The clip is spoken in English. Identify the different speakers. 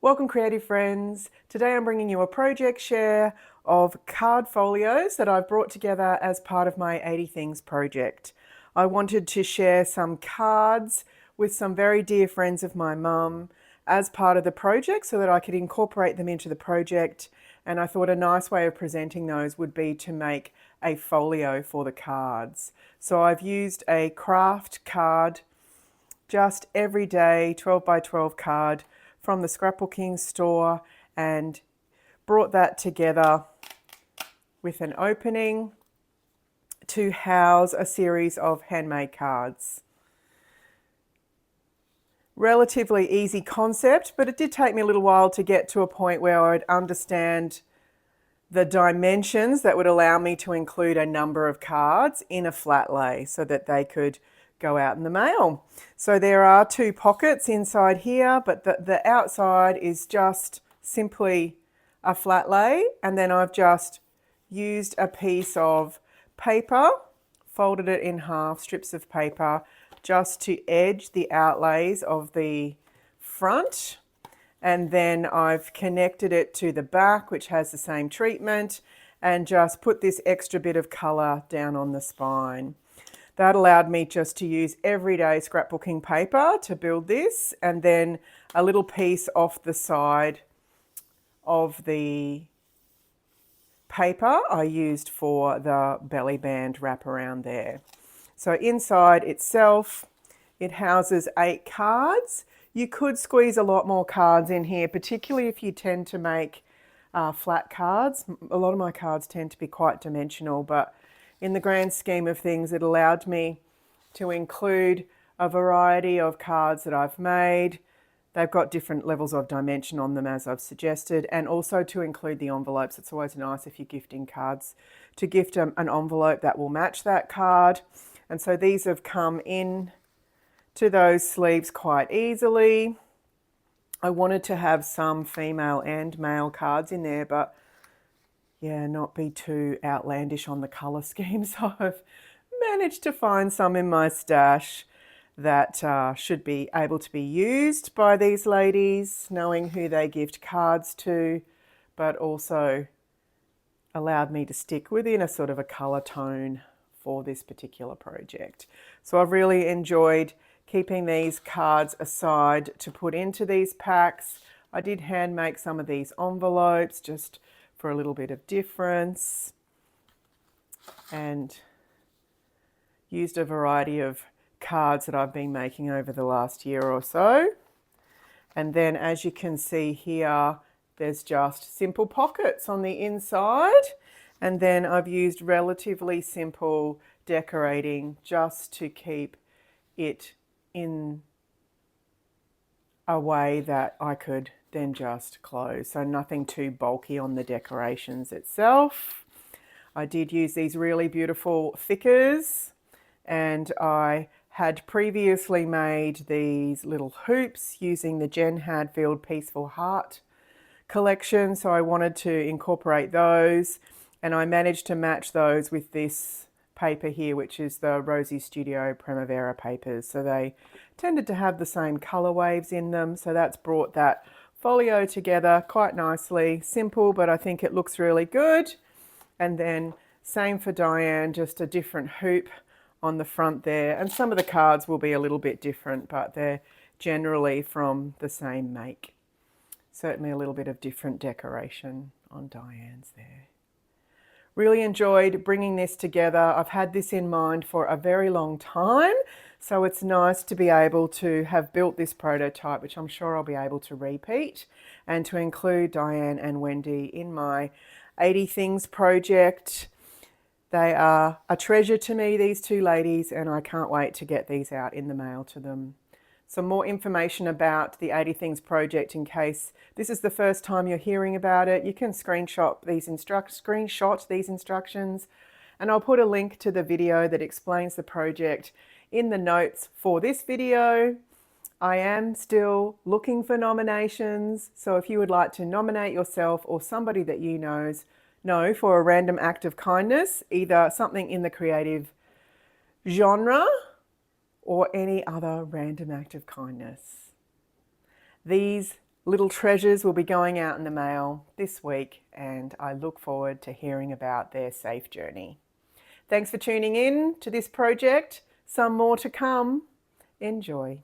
Speaker 1: Welcome creative friends. Today I'm bringing you a project share of card folios that I've brought together as part of my 80 Things project. I wanted to share some cards with some very dear friends of my mum as part of the project so that I could incorporate them into the project, and I thought a nice way of presenting those would be to make a folio for the cards. So I've used a kraft card, just everyday 12 by 12 card from the scrapbooking store, and brought that together with an opening to house a series of handmade cards. Relatively easy concept, but it did take me a little while to get to a point where I would understand the dimensions that would allow me to include a number of cards in a flat lay so that they could go out in the mail. So there are two pockets inside here, but the outside is just simply a flat lay, and then I've just used a piece of paper, folded it in half, strips of paper, just to edge the outlays of the front, and then I've connected it to the back, which has the same treatment, and just put this extra bit of colour down on the spine. That allowed me just to use everyday scrapbooking paper to build this, and then a little piece off the side of the paper I used for the belly band wrap around there. So inside itself, it houses 8 cards. You could squeeze a lot more cards in here, particularly if you tend to make flat cards. A lot of my cards tend to be quite dimensional, but in the grand scheme of things, it allowed me to include a variety of cards that I've made. They've got different levels of dimension on them, as I've suggested, and also to include the envelopes. It's always nice if you're gifting cards to gift an envelope that will match that card. And so these have come in to those sleeves quite easily. I wanted to have some female and male cards in there, but yeah, not be too outlandish on the colour scheme. So I've managed to find some in my stash that should be able to be used by these ladies, knowing who they gift cards to, but also allowed me to stick within a sort of a colour tone for this particular project. So I've really enjoyed keeping these cards aside to put into these packs. I did hand make some of these envelopes just for a little bit of difference, and used a variety of cards that I've been making over the last year or so. And then, as you can see here, there's just simple pockets on the inside, and then I've used relatively simple decorating just to keep it in a way that I could then just close. So nothing too bulky on the decorations itself. I did use these really beautiful thickers, and I had previously made these little hoops using the Jen Hadfield Peaceful Heart collection, so I wanted to incorporate those, and I managed to match those with this paper here, which is the Rosie Studio Primavera papers. So they tended to have the same colour waves in them, so that's brought that folio together quite nicely. Simple, but I think it looks really good. And then same for Diane, just a different hoop on the front there. And some of the cards will be a little bit different, but they're generally from the same make. Certainly a little bit of different decoration on Diane's there. Really enjoyed bringing this together. I've had this in mind for a very long time, so it's nice to be able to have built this prototype, which I'm sure I'll be able to repeat, and to include Diane and Wendy in my 80 Things project. They are a treasure to me, these two ladies, and I can't wait to get these out in the mail to them. Some more information about the 80 Things project, in case this is the first time you're hearing about it. You can screenshot these instructions, and I'll put a link to the video that explains the project in the notes for this video. I am still looking for nominations, so if you would like to nominate yourself or somebody that you know for a random act of kindness, either something in the creative genre or any other random act of kindness. These little treasures will be going out in the mail this week, and I look forward to hearing about their safe journey. Thanks for tuning in to this project. Some more to come. Enjoy.